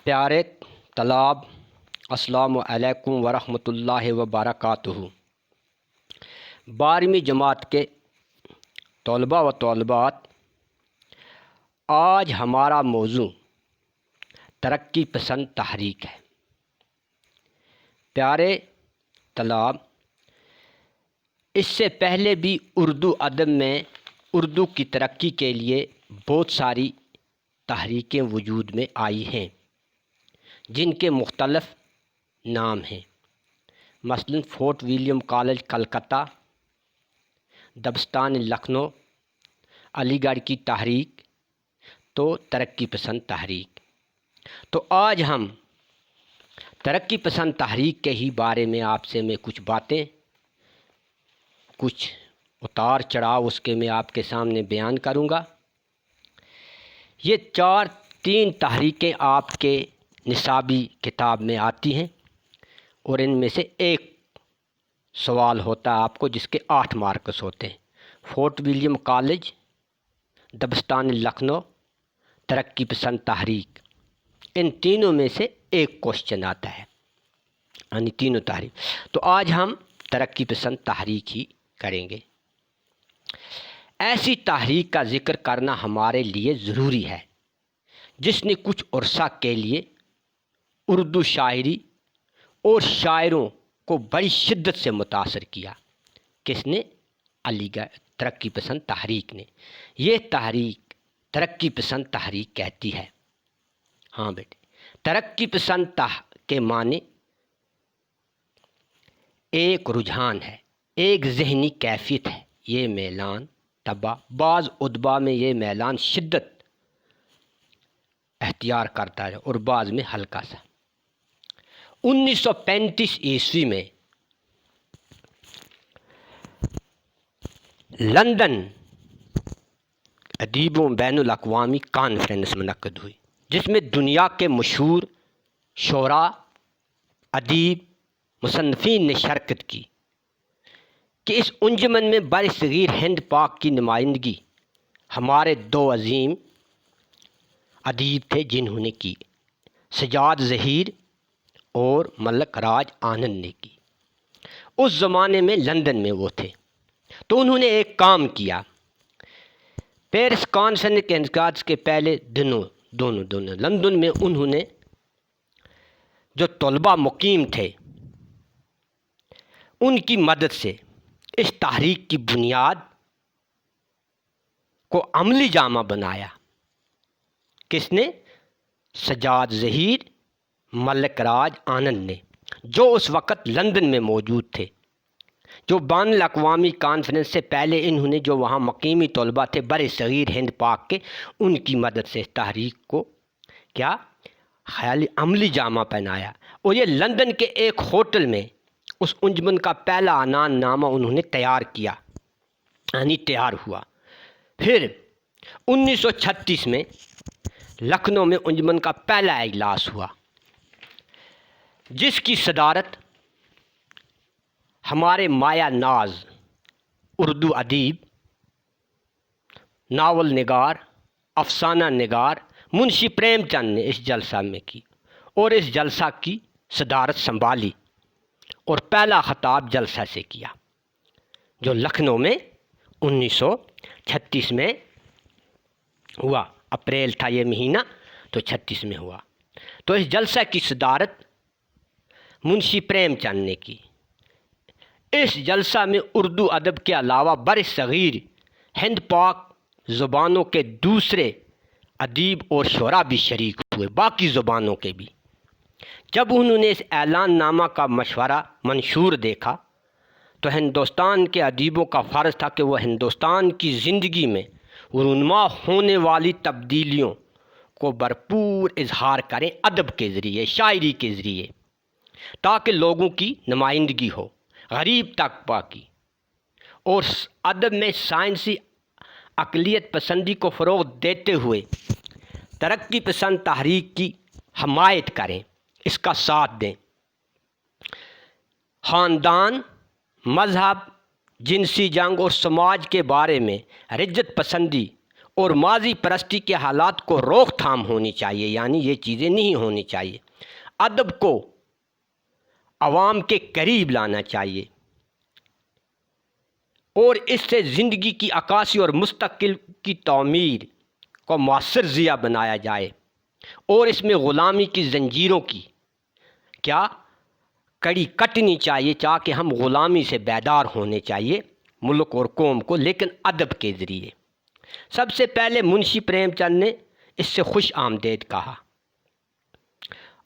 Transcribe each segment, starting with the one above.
پیارے طلاب، السلام علیکم ورحمۃ اللہ وبرکاتہ۔ 12ویں جماعت کے طلباء و طالبات، آج ہمارا موضوع ترقی پسند تحریک ہے۔ پیارے طلاب، اس سے پہلے بھی اردو ادب میں اردو کی ترقی کے لیے بہت ساری تحریکیں وجود میں آئی ہیں جن کے مختلف نام ہیں، مثلاً فورٹ ولیم کالج کلکتہ، دبستان لکھنؤ، علی گڑھ کی تحریک، تو ترقی پسند تحریک۔ تو آج ہم ترقی پسند تحریک کے ہی بارے میں آپ سے میں کچھ باتیں، کچھ اتار چڑھاؤ اس کے میں آپ کے سامنے بیان کروں گا۔ یہ تین تحریکیں آپ کے نصابی کتاب میں آتی ہیں، اور ان میں سے ایک سوال ہوتا ہے آپ کو جس کے 8 مارکس ہوتے ہیں۔ فورٹ ولیم کالج، دبستان لکھنؤ، ترقی پسند تحریک، ان تینوں میں سے ایک کوشچن آتا ہے، یعنی تینوں تحریک۔ تو آج ہم ترقی پسند تحریک ہی کریں گے۔ ایسی تحریک کا ذکر کرنا ہمارے لیے ضروری ہے جس نے کچھ عرصہ کے لیے اردو شاعری اور شاعروں کو بڑی شدت سے متاثر کیا۔ کس نے؟ علی گڑھ ترقی پسند تحریک نے۔ یہ تحریک ترقی پسند تحریک کہتی ہے۔ ہاں بیٹے، ترقی پسند کے معنی ایک رجحان ہے، ایک ذہنی کیفیت ہے۔ یہ میلان طبع، بعض ادبا میں یہ میلان شدت اختیار کرتا ہے اور بعض میں ہلکا سا۔ 1935 عیسوی میں لندن ادیبوں بین الاقوامی کانفرنس منعقد ہوئی جس میں دنیا کے مشہور شعراء، ادیب، مصنفین نے شرکت کی کہ اس انجمن میں برصغیر ہند پاک کی نمائندگی ہمارے 2 عظیم ادیب تھے جنہوں نے کی، سجاد ظہیر اور ملک راج آنند نے کی۔ اس زمانے میں لندن میں وہ تھے، تو انہوں نے ایک کام کیا۔ پیرس کانفرنس کے انعقاد کے پہلے دونوں لندن میں انہوں نے جو طلباء مقیم تھے ان کی مدد سے اس تحریک کی بنیاد کو عملی جامہ بنایا۔ کس نے؟ سجاد ظہیر، ملک راج آنند نے، جو اس وقت لندن میں موجود تھے۔ جو بین الاقوامی کانفرنس سے پہلے انہوں نے جو وہاں مقیمی طلباء تھے بر صغیر ہند پاک کے، ان کی مدد سے اس تحریک کو کیا خیالی عملی جامہ پہنایا، اور یہ لندن کے ایک ہوٹل میں اس انجمن کا پہلا اعلان نامہ انہوں نے تیار کیا، یعنی تیار ہوا۔ پھر 1936 میں لکھنؤ میں انجمن کا پہلا اجلاس ہوا جس کی صدارت ہمارے مایہ ناز اردو ادیب، ناول نگار، افسانہ نگار منشی پریم چند نے اس جلسہ میں کی، اور اس جلسہ کی صدارت سنبھالی اور پہلا خطاب جلسہ سے کیا جو لکھنؤ میں 1936 میں ہوا۔ اپریل تھا یہ مہینہ، تو 36 میں ہوا۔ تو اس جلسہ کی صدارت منشی پریم چند نے کی۔ اس جلسہ میں اردو ادب کے علاوہ بر صغیر ہند پاک زبانوں کے دوسرے ادیب اور شعراء بھی شریک ہوئے، باقی زبانوں کے بھی۔ جب انہوں نے اس اعلان نامہ کا مشورہ منشور دیکھا تو ہندوستان کے ادیبوں کا فرض تھا کہ وہ ہندوستان کی زندگی میں رونما ہونے والی تبدیلیوں کو بھرپور اظہار کریں ادب کے ذریعے، شاعری کے ذریعے، تاکہ لوگوں کی نمائندگی ہو، غریب طبقہ کی، اور ادب میں سائنسی اقلیت پسندی کو فروغ دیتے ہوئے ترقی پسند تحریک کی حمایت کریں، اس کا ساتھ دیں۔ خاندان، مذہب، جنسی جنگ اور سماج کے بارے میں رجت پسندی اور ماضی پرستی کے حالات کو روک تھام ہونی چاہیے، یعنی یہ چیزیں نہیں ہونی چاہیے۔ ادب کو عوام کے قریب لانا چاہیے اور اس سے زندگی کی عکاسی اور مستقبل کی تعمیر کو مؤثر ذریعہ بنایا جائے، اور اس میں غلامی کی زنجیروں کی کڑی کٹنی چاہیے، تاکہ ہم غلامی سے بیدار ہونے چاہیے ملک اور قوم کو، لیکن ادب کے ذریعے۔ سب سے پہلے منشی پریم چند نے اس سے خوش آمدید کہا۔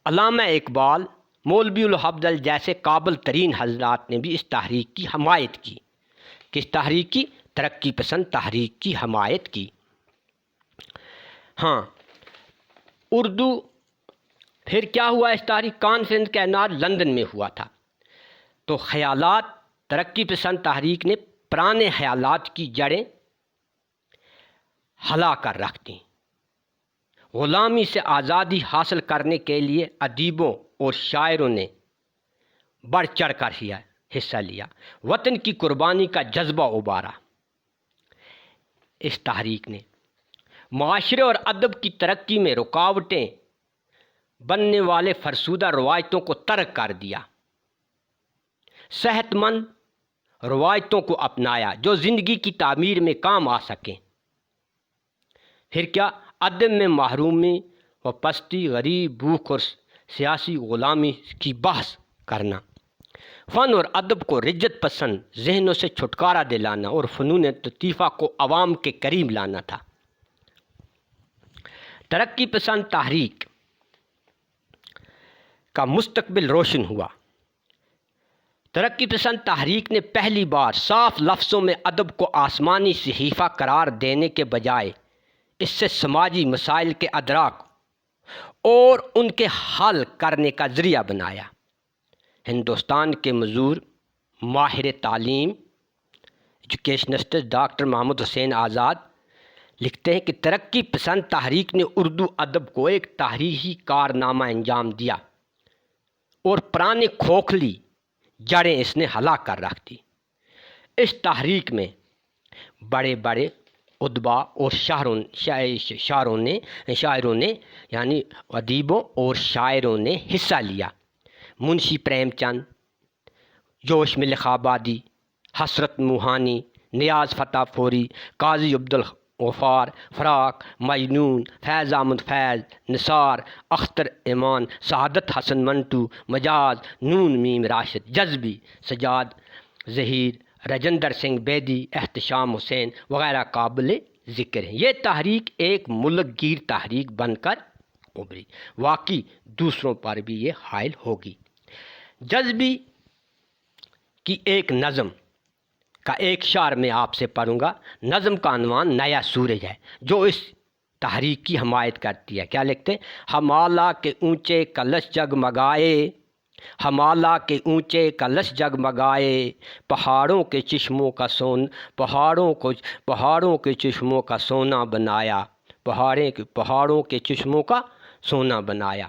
علامہ اقبال، مولوی الحفظل جیسے قابل ترین حضرات نے بھی اس تحریک کی حمایت کی۔ کس تحریک کی؟ ترقی پسند تحریک کی حمایت کی۔ ہاں، اردو پھر کیا ہوا؟ اس تحریک کانفرنس کا انعقاد لندن میں ہوا تھا۔ تو خیالات، ترقی پسند تحریک نے پرانے خیالات کی جڑیں ہلا کر رکھ دیں۔ غلامی سے آزادی حاصل کرنے کے لیے ادیبوں اور شاعروں نے بڑھ چڑھ کر حصہ لیا، وطن کی قربانی کا جذبہ ابھارا۔ اس تحریک نے معاشرے اور ادب کی ترقی میں رکاوٹیں بننے والے فرسودہ روایتوں کو ترک کر دیا، صحت مند روایتوں کو اپنایا جو زندگی کی تعمیر میں کام آ سکیں۔ پھر کیا؟ ادب میں محرومی و پستی، غریب، بھوک اور سیاسی غلامی کی بحث کرنا، فن اور ادب کو رجت پسند ذہنوں سے چھٹکارا دلانا اور فنون لطیفہ کو عوام کے قریب لانا تھا۔ ترقی پسند تحریک کا مستقبل روشن ہوا۔ ترقی پسند تحریک نے پہلی بار صاف لفظوں میں ادب کو آسمانی صحیفہ قرار دینے کے بجائے اس سے سماجی مسائل کے ادراک اور ان کے حل کرنے کا ذریعہ بنایا۔ ہندوستان کے مشہور ماہر تعلیم ایجوکیشنسٹ ڈاکٹر محمد حسین آزاد لکھتے ہیں کہ ترقی پسند تحریک نے اردو ادب کو ایک تاریخی کارنامہ انجام دیا اور پرانے کھوکھلی جڑیں اس نے ہلا کر رکھ دی۔ اس تحریک میں بڑے بڑے ادبا اور شاعروں نے یعنی ادیبوں اور شاعروں نے حصہ لیا۔ منشی پریم چند، جوش ملک آبادی، حسرت موہانی، نیاز فتح پوری، قاضی عبدالغفار، فراق، مجنون، فیض احمد فیض، نثار، اختر ایمان، سعادت حسن منٹو، مجاز، نون میم راشد، جذبی، سجاد ظہیر، رجندر سنگھ بیدی، احتشام حسین وغیرہ قابل ذکر ہیں۔ یہ تحریک ایک ملک گیر تحریک بن کر ابھری، واقعی دوسروں پر بھی یہ حائل ہوگی۔ جذبی کی ایک نظم کا ایک شعر میں آپ سے پڑھوں گا۔ نظم کا عنوان نیا سورج ہے، جو اس تحریک کی حمایت کرتی ہے۔ کیا لکھتے ہیں؟ ہمالا کے اونچے کلش جگمگائے، ہمالا کے اونچے کلش جگمگائے، پہاڑوں کے چشموں کا پہاڑوں کے چشموں کا سونا بنایا، پہاڑوں کے چشموں کا سونا بنایا۔